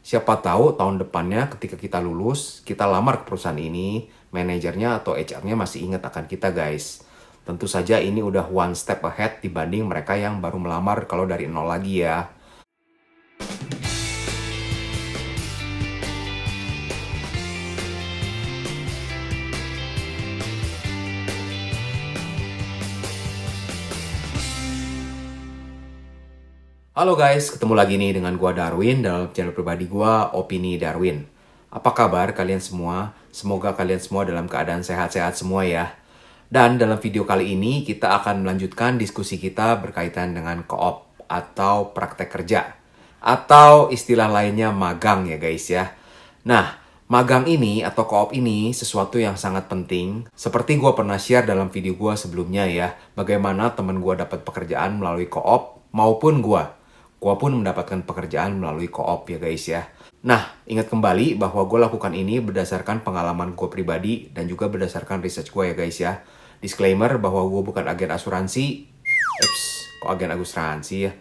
Siapa tahu tahun depannya ketika kita lulus, kita lamar ke perusahaan ini, manajernya atau HR-nya masih ingat akan kita guys. Tentu saja ini udah one step ahead dibanding mereka yang baru melamar kalau dari nol lagi ya. Halo guys, ketemu lagi nih dengan gua Darwin dalam channel pribadi gua, Opini Darwin. Apa kabar kalian semua? Semoga kalian semua dalam keadaan sehat-sehat semua ya. Dan dalam video kali ini kita akan melanjutkan diskusi kita berkaitan dengan co-op atau praktek kerja. Atau istilah lainnya magang ya guys ya. Nah, magang ini atau co-op ini sesuatu yang sangat penting. Seperti gua pernah share dalam video gua sebelumnya ya. Bagaimana teman gua dapat pekerjaan melalui co-op maupun gua pun mendapatkan pekerjaan melalui co-op ya guys ya. Nah, ingat kembali bahwa gue lakukan ini berdasarkan pengalaman gue pribadi dan juga berdasarkan research gue ya guys ya. Disclaimer bahwa gue bukan agen asuransi. Kok agen asuransi ya?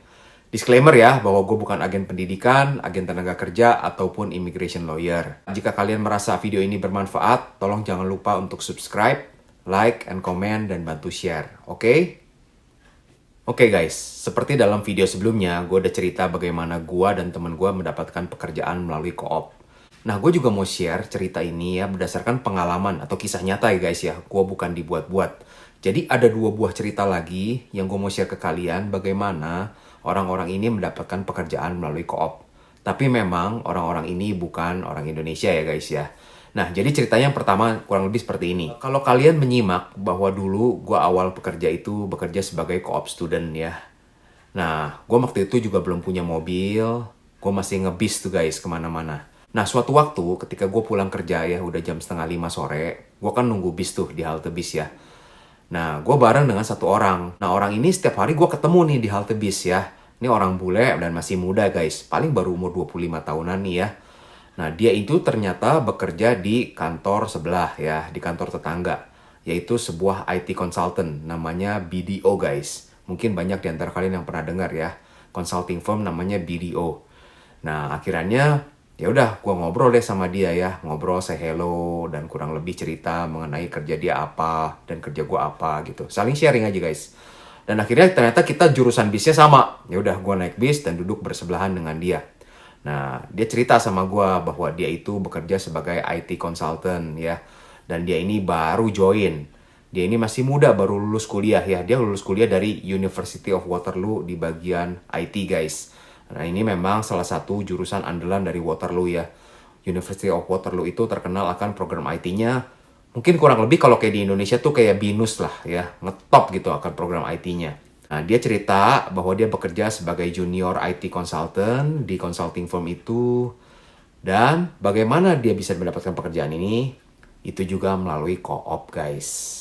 Disclaimer ya, bahwa gue bukan agen pendidikan, agen tenaga kerja, ataupun immigration lawyer. Jika kalian merasa video ini bermanfaat, tolong jangan lupa untuk subscribe, like, and comment, dan bantu share. Oke? Oke guys, seperti dalam video sebelumnya, gue udah cerita bagaimana gue dan temen gue mendapatkan pekerjaan melalui co-op. Nah, gue juga mau share cerita ini ya berdasarkan pengalaman atau kisah nyata ya guys ya. Gue bukan dibuat-buat. Jadi ada 2 buah cerita lagi yang gue mau share ke kalian bagaimana orang-orang ini mendapatkan pekerjaan melalui co-op. Tapi memang orang-orang ini bukan orang Indonesia ya guys ya. Nah, jadi ceritanya yang pertama kurang lebih seperti ini. Kalau kalian menyimak bahwa dulu gue awal bekerja sebagai co-op student ya. Nah, gue waktu itu juga belum punya mobil. Gue masih ngebis tuh guys kemana-mana. Nah, suatu waktu ketika gue pulang kerja ya, udah jam 4:30 sore. Gue kan nunggu bis tuh di halte bis ya. Nah, gue bareng dengan satu orang. Nah, orang ini setiap hari gue ketemu nih di halte bis ya. Ini orang bule dan masih muda guys. Paling baru umur 25 tahunan nih ya. Nah, dia itu ternyata bekerja di kantor sebelah ya, di kantor tetangga. Yaitu sebuah IT consultant, namanya BDO guys. Mungkin banyak di antara kalian yang pernah dengar ya. Consulting firm namanya BDO. Nah, akhirnya ya udah gue ngobrol deh sama dia ya. Ngobrol, say hello, dan kurang lebih cerita mengenai kerja dia apa, dan kerja gue apa gitu. Saling sharing aja guys. Dan akhirnya ternyata kita jurusan bisnya sama. Ya udah gue naik bis dan duduk bersebelahan dengan dia. Nah, dia cerita sama gue bahwa dia itu bekerja sebagai IT consultant ya. Dan dia ini baru join. Dia ini masih muda, baru lulus kuliah ya. Dia lulus kuliah dari University of Waterloo di bagian IT guys. Nah, ini memang salah satu jurusan andalan dari Waterloo ya. University of Waterloo itu terkenal akan program IT-nya. Mungkin kurang lebih kalau kayak di Indonesia tuh kayak BINUS lah ya. Ngetop gitu akan program IT-nya. Nah, dia cerita bahwa dia bekerja sebagai junior IT consultant di consulting firm itu. Dan bagaimana dia bisa mendapatkan pekerjaan ini? Itu juga melalui co-op, guys.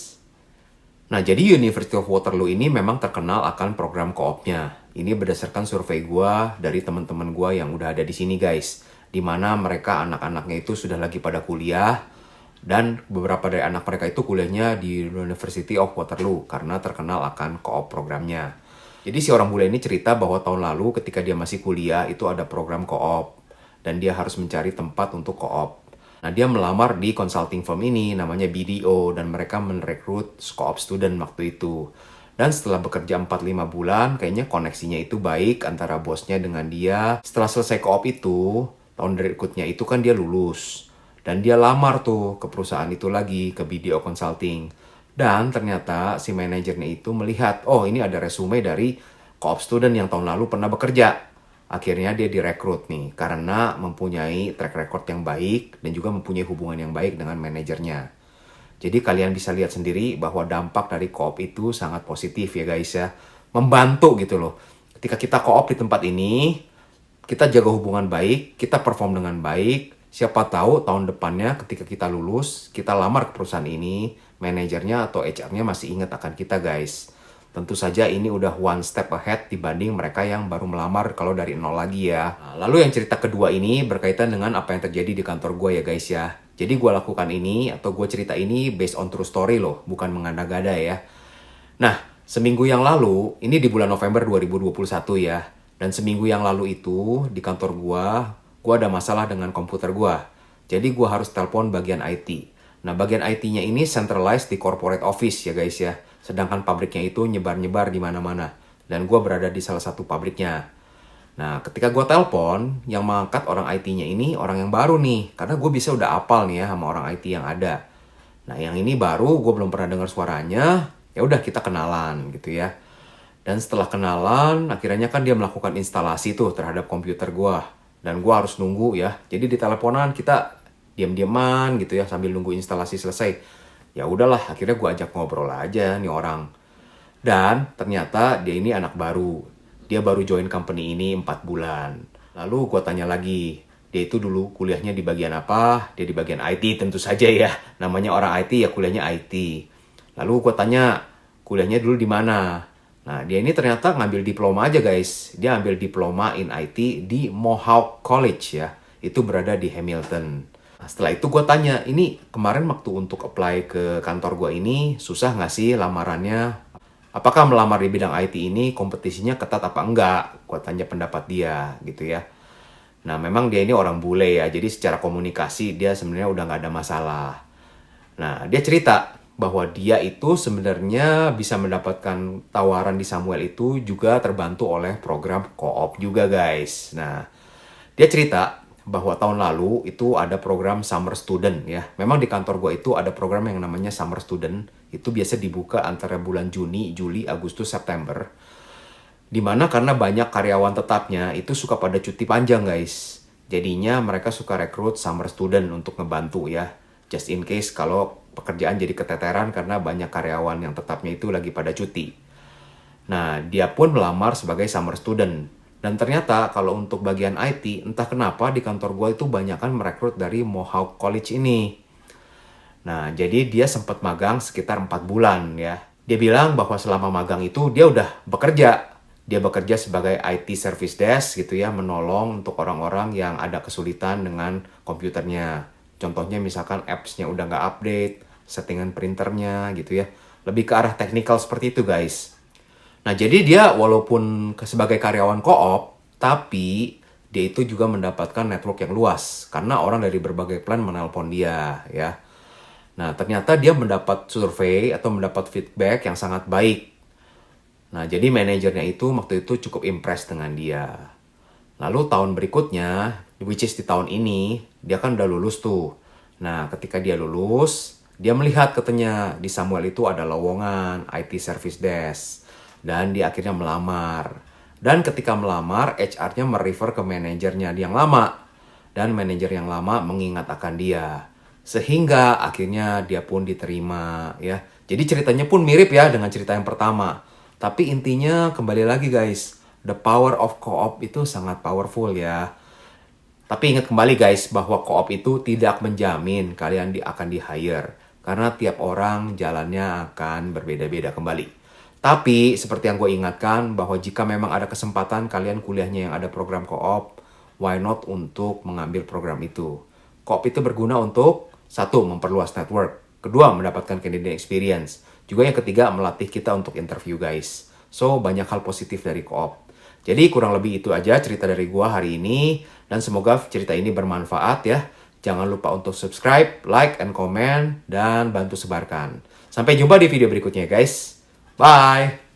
Nah, jadi University of Waterloo ini memang terkenal akan program co-opnya. Ini berdasarkan survei gue dari teman-teman gue yang udah ada di sini, guys. Di mana mereka anak-anaknya itu sudah lagi pada kuliah. Dan beberapa dari anak mereka itu kuliahnya di University of Waterloo karena terkenal akan co-op programnya. Jadi si orang bule ini cerita bahwa tahun lalu ketika dia masih kuliah itu ada program co-op dan dia harus mencari tempat untuk co-op. Nah, dia melamar di consulting firm ini namanya BDO dan mereka merekrut co-op student waktu itu. Dan setelah bekerja 4-5 bulan, kayaknya koneksinya itu baik antara bosnya dengan dia. Setelah selesai co-op itu, tahun berikutnya itu kan dia lulus. Dan dia lamar tuh ke perusahaan itu lagi, ke BDO Consulting. Dan ternyata si manajernya itu melihat, oh ini ada resume dari co-op student yang tahun lalu pernah bekerja. Akhirnya dia direkrut nih, karena mempunyai track record yang baik dan juga mempunyai hubungan yang baik dengan manajernya. Jadi kalian bisa lihat sendiri bahwa dampak dari co-op itu sangat positif ya guys ya. Membantu gitu loh. Ketika kita co-op di tempat ini, kita jaga hubungan baik, kita perform dengan baik. Siapa tahu tahun depannya ketika kita lulus, kita lamar ke perusahaan ini, manajernya atau HR-nya masih ingat akan kita guys. Tentu saja ini udah one step ahead dibanding mereka yang baru melamar kalau dari nol lagi ya. Nah, lalu yang cerita kedua ini berkaitan dengan apa yang terjadi di kantor gue ya guys ya. Jadi gue lakukan ini atau gue cerita ini based on true story loh, bukan mengada-gada ya. Nah, seminggu yang lalu, ini di bulan November 2021 ya. Dan seminggu yang lalu itu di kantor gue gue ada masalah dengan komputer gue. Jadi gue harus telepon bagian IT. Nah, bagian IT-nya ini centralized di corporate office ya guys ya. Sedangkan pabriknya itu nyebar-nyebar di mana-mana. Dan gue berada di salah satu pabriknya. Nah, ketika gue telepon, yang mengangkat orang IT-nya ini orang yang baru nih. Karena gue bisa udah apal nih ya sama orang IT yang ada. Nah, yang ini baru, gue belum pernah dengar suaranya. Ya udah kita kenalan gitu ya. Dan setelah kenalan, akhirnya kan dia melakukan instalasi tuh terhadap komputer gue. Dan gue harus nunggu ya. Jadi di teleponan kita diam-diaman gitu ya sambil nunggu instalasi selesai. Ya udahlah, akhirnya gue ajak ngobrol aja nih orang. Dan ternyata dia ini anak baru. Dia baru join company ini 4 bulan. Lalu gue tanya lagi, dia itu dulu kuliahnya di bagian apa? Dia di bagian IT tentu saja ya. Namanya orang IT ya kuliahnya IT. Lalu gue tanya, kuliahnya dulu di mana? Nah, dia ini ternyata ngambil diploma aja guys. Dia ambil diploma in IT di Mohawk College ya. Itu berada di Hamilton. Nah, setelah itu gue tanya, ini kemarin waktu untuk apply ke kantor gue ini susah nggak sih lamarannya? Apakah melamar di bidang IT ini kompetisinya ketat apa enggak? Gue tanya pendapat dia gitu ya. Nah, memang dia ini orang bule ya, jadi secara komunikasi dia sebenarnya udah nggak ada masalah. Nah, dia cerita bahwa dia itu sebenarnya bisa mendapatkan tawaran di Samuel itu juga terbantu oleh program co-op juga guys. Nah, dia cerita bahwa tahun lalu itu ada program Summer Student ya. Memang di kantor gue itu ada program yang namanya Summer Student. Itu biasa dibuka antara bulan Juni, Juli, Agustus, September. Dimana karena banyak karyawan tetapnya itu suka pada cuti panjang guys. Jadinya mereka suka rekrut Summer Student untuk ngebantu ya. Just in case kalau pekerjaan jadi keteteran karena banyak karyawan yang tetapnya itu lagi pada cuti. Nah, dia pun melamar sebagai Summer Student. Dan ternyata kalau untuk bagian IT, entah kenapa di kantor gue itu banyakan merekrut dari Mohawk College ini. Nah, jadi dia sempat magang sekitar 4 bulan ya. Dia bilang bahwa selama magang itu dia udah bekerja. Dia bekerja sebagai IT Service Desk gitu ya, menolong untuk orang-orang yang ada kesulitan dengan komputernya. Contohnya misalkan apps-nya udah nggak update, settingan printernya gitu ya. Lebih ke arah teknikal seperti itu guys. Nah, jadi dia walaupun sebagai karyawan co-op, tapi dia itu juga mendapatkan network yang luas. Karena orang dari berbagai plan menelpon dia, ya. Nah, ternyata dia mendapat survei atau mendapat feedback yang sangat baik. Nah, jadi manajernya itu waktu itu cukup impress dengan dia. Lalu tahun berikutnya, which is di tahun ini, dia kan udah lulus tuh. Nah, ketika dia lulus, dia melihat katanya di Samuel itu ada lowongan IT Service Desk. Dan dia akhirnya melamar. Dan ketika melamar, HR-nya merefer ke manajernya yang lama. Dan manajer yang lama mengingat akan dia. Sehingga akhirnya dia pun diterima ya. Jadi ceritanya pun mirip ya dengan cerita yang pertama. Tapi intinya kembali lagi guys, the power of co-op itu sangat powerful ya. Tapi ingat kembali guys bahwa co-op itu tidak menjamin kalian akan di-hire. Karena tiap orang jalannya akan berbeda-beda kembali. Tapi seperti yang gue ingatkan bahwa jika memang ada kesempatan kalian kuliahnya yang ada program co-op, why not untuk mengambil program itu. Co-op itu berguna untuk, satu, memperluas network. Kedua, mendapatkan candidate experience. Juga yang ketiga, melatih kita untuk interview guys. So, banyak hal positif dari co-op. Jadi kurang lebih itu aja cerita dari gue hari ini. Dan semoga cerita ini bermanfaat ya. Jangan lupa untuk subscribe, like, and comment, dan bantu sebarkan. Sampai jumpa di video berikutnya guys. Bye!